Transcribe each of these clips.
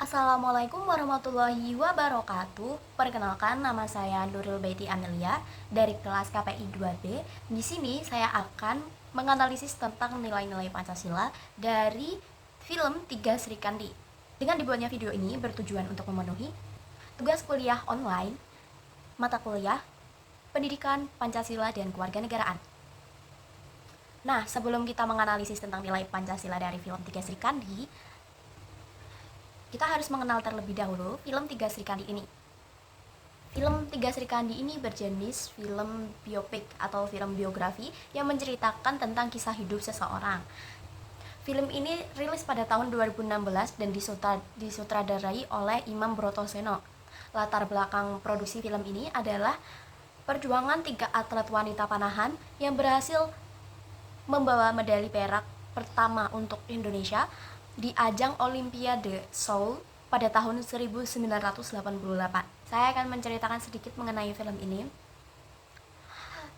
Assalamualaikum warahmatullahi wabarakatuh. Perkenalkan, nama saya Nurul Baiti Amelia dari kelas KPI 2B. Di sini saya akan menganalisis tentang nilai-nilai Pancasila dari film Tiga Sri Kandi. Dengan dibuatnya video ini bertujuan untuk memenuhi tugas kuliah online, mata kuliah, pendidikan, Pancasila, dan kewarganegaraan. Nah, sebelum kita menganalisis tentang nilai Pancasila dari film Tiga Sri Kandi, kita harus mengenal terlebih dahulu film Tiga Sri Kandi ini. Film Tiga Sri Kandi ini berjenis film biopik atau film biografi yang menceritakan tentang kisah hidup seseorang. Film ini rilis pada tahun 2016 dan disutradarai oleh Imam Brotoseno. Latar belakang produksi film ini adalah perjuangan 3 atlet wanita panahan yang berhasil membawa medali perak pertama untuk Indonesia di ajang Olimpiade Seoul pada tahun 1988. Saya akan menceritakan sedikit mengenai film ini.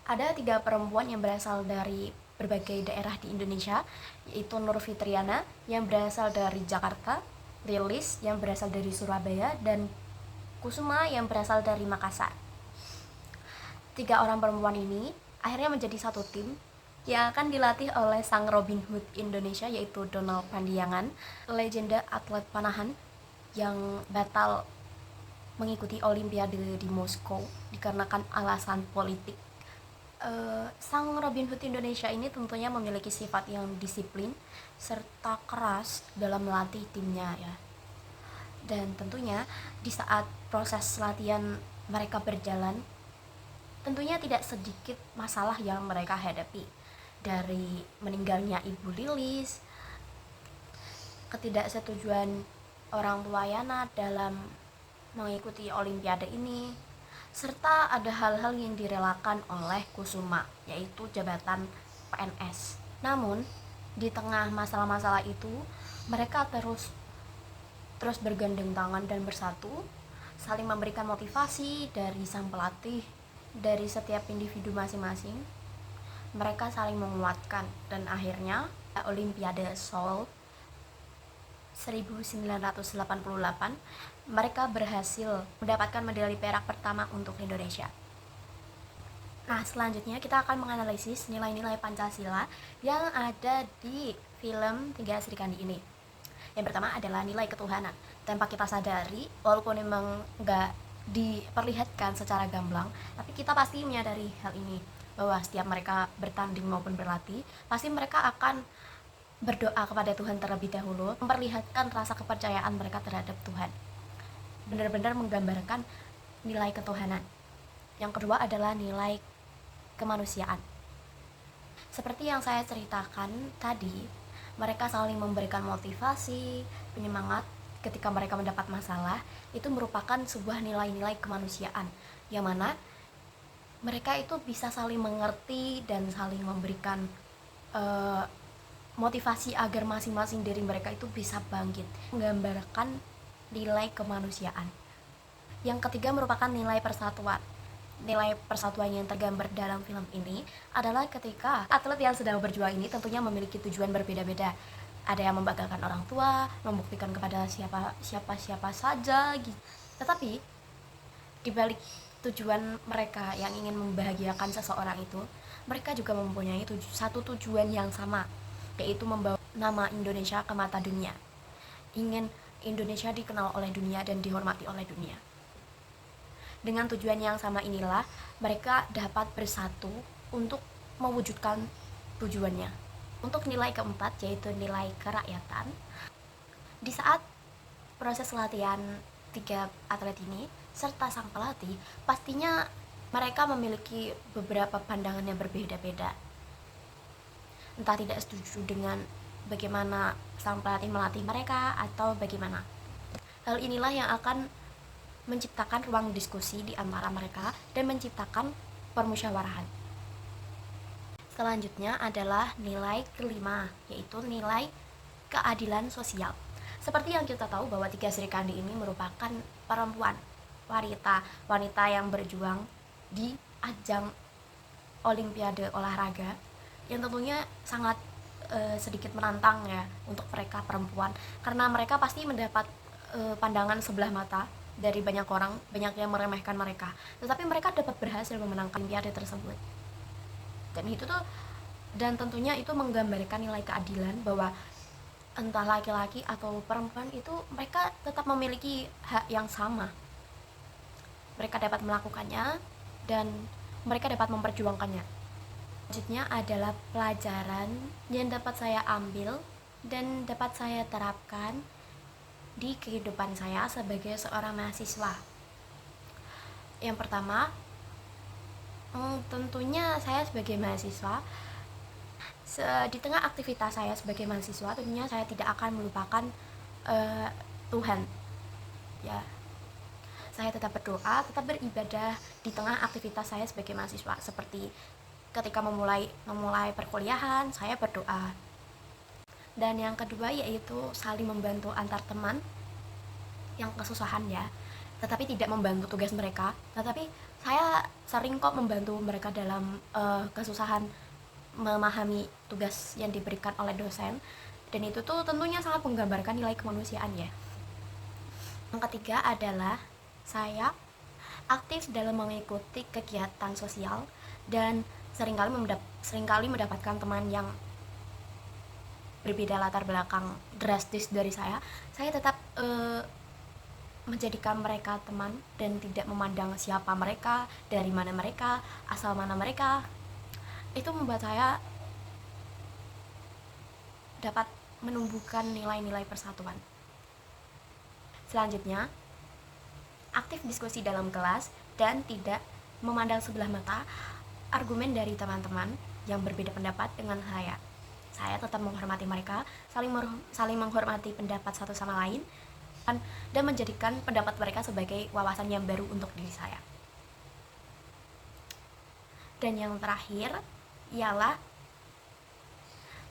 Ada 3 perempuan yang berasal dari berbagai daerah di Indonesia, yaitu Nur Fitriana yang berasal dari Jakarta, Lilis yang berasal dari Surabaya, dan Kusuma yang berasal dari Makassar. 3 orang perempuan ini akhirnya menjadi satu tim yang akan dilatih oleh sang Robin Hood Indonesia, yaitu Donald Pandiangan, legenda atlet panahan yang batal mengikuti Olimpiade di Moskow dikarenakan alasan politik. Sang Robin Hood Indonesia ini tentunya memiliki sifat yang disiplin serta keras dalam melatih timnya ya. Dan tentunya di saat proses latihan mereka berjalan, tentunya tidak sedikit masalah yang mereka hadapi, dari meninggalnya Ibu Lilis, ketidaksetujuan orang tua Yana dalam mengikuti Olimpiade ini, serta ada hal-hal yang direlakan oleh Kusuma, yaitu jabatan PNS. Namun, di tengah masalah-masalah itu, mereka terus bergandeng tangan dan bersatu, saling memberikan motivasi dari sang pelatih, dari setiap individu masing-masing. Mereka saling menguatkan dan akhirnya Olimpiade Seoul 1988 mereka berhasil mendapatkan medali perak pertama untuk Indonesia. Nah, selanjutnya kita akan menganalisis nilai-nilai Pancasila yang ada di film Tiga Sri Kandi ini. Yang pertama adalah nilai ketuhanan. Tanpa kita sadari, walaupun memang nggak diperlihatkan secara gamblang, tapi kita pasti menyadari hal ini, bahwa setiap mereka bertanding maupun berlatih, pasti mereka akan berdoa kepada Tuhan terlebih dahulu, memperlihatkan rasa kepercayaan mereka terhadap Tuhan. Benar-benar menggambarkan nilai ketuhanan. Yang kedua adalah nilai kemanusiaan. Seperti yang saya ceritakan tadi, mereka saling memberikan motivasi, penyemangat ketika mereka mendapat masalah. Itu merupakan sebuah nilai-nilai kemanusiaan, yang mana mereka itu bisa saling mengerti dan saling memberikan motivasi agar masing-masing dari mereka itu bisa bangkit, menggambarkan nilai kemanusiaan. Yang ketiga merupakan nilai persatuan. Nilai persatuan yang tergambar dalam film ini adalah ketika atlet yang sedang berjuang ini tentunya memiliki tujuan berbeda-beda. Ada yang membanggakan orang tua, membuktikan kepada siapa saja gitu. Tetapi di balik tujuan mereka yang ingin membahagiakan seseorang itu, mereka juga mempunyai satu tujuan yang sama, yaitu membawa nama Indonesia ke mata dunia. Ingin Indonesia dikenal oleh dunia dan dihormati oleh dunia. Dengan tujuan yang sama inilah mereka dapat bersatu untuk mewujudkan tujuannya. Untuk nilai keempat, yaitu nilai kerakyatan. Di saat proses latihan 3 atlet ini serta sang pelatih, pastinya mereka memiliki beberapa pandangan yang berbeda-beda. Entah tidak setuju dengan bagaimana sang pelatih melatih mereka atau bagaimana. Hal inilah yang akan menciptakan ruang diskusi di antara mereka dan menciptakan permusyawarahan. Selanjutnya adalah nilai kelima, yaitu nilai keadilan sosial. Seperti yang kita tahu bahwa Tiga Sri Kandi ini merupakan perempuan, wanita yang berjuang di ajang Olimpiade olahraga yang tentunya sangat sedikit menantang ya untuk mereka perempuan, karena mereka pasti mendapat pandangan sebelah mata dari banyak orang, banyak yang meremehkan mereka, tetapi mereka dapat berhasil memenangkan olimpiade tersebut. Dan tentunya itu menggambarkan nilai keadilan bahwa entah laki-laki atau perempuan itu mereka tetap memiliki hak yang sama. Mereka dapat melakukannya dan mereka dapat memperjuangkannya. Selanjutnya adalah pelajaran yang dapat saya ambil dan dapat saya terapkan di kehidupan saya sebagai seorang mahasiswa. Yang pertama, tentunya saya sebagai mahasiswa, di tengah aktivitas saya sebagai mahasiswa, tentunya saya tidak akan melupakan Tuhan. Ya, saya tetap berdoa, tetap beribadah di tengah aktivitas saya sebagai mahasiswa. Seperti ketika memulai perkuliahan, saya berdoa. Dan yang kedua yaitu saling membantu antar teman yang kesusahan ya, tetapi tidak membantu tugas mereka, tetapi saya sering kok membantu mereka dalam kesusahan memahami tugas yang diberikan oleh dosen, dan itu tuh tentunya sangat menggambarkan nilai kemanusiaan ya. Yang ketiga adalah saya aktif dalam mengikuti kegiatan sosial dan seringkali mendapatkan teman yang berbeda latar belakang drastis dari saya tetap menjadikan mereka teman dan tidak memandang siapa mereka, dari mana mereka, asal mana mereka. Itu membuat saya dapat menumbuhkan nilai-nilai persatuan. Selanjutnya, aktif diskusi dalam kelas dan tidak memandang sebelah mata argumen dari teman-teman yang berbeda pendapat dengan saya. Saya tetap menghormati mereka, saling menghormati pendapat satu sama lain, dan menjadikan pendapat mereka sebagai wawasan yang baru untuk diri saya. Dan yang terakhir ialah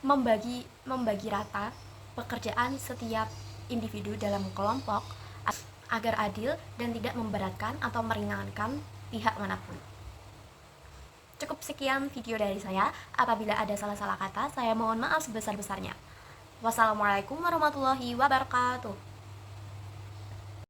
membagi rata pekerjaan setiap individu dalam kelompok agar adil dan tidak memberatkan atau meringankan pihak manapun. Cukup sekian video dari saya. Apabila ada salah-salah kata, saya mohon maaf sebesar-besarnya. Wassalamualaikum warahmatullahi wabarakatuh.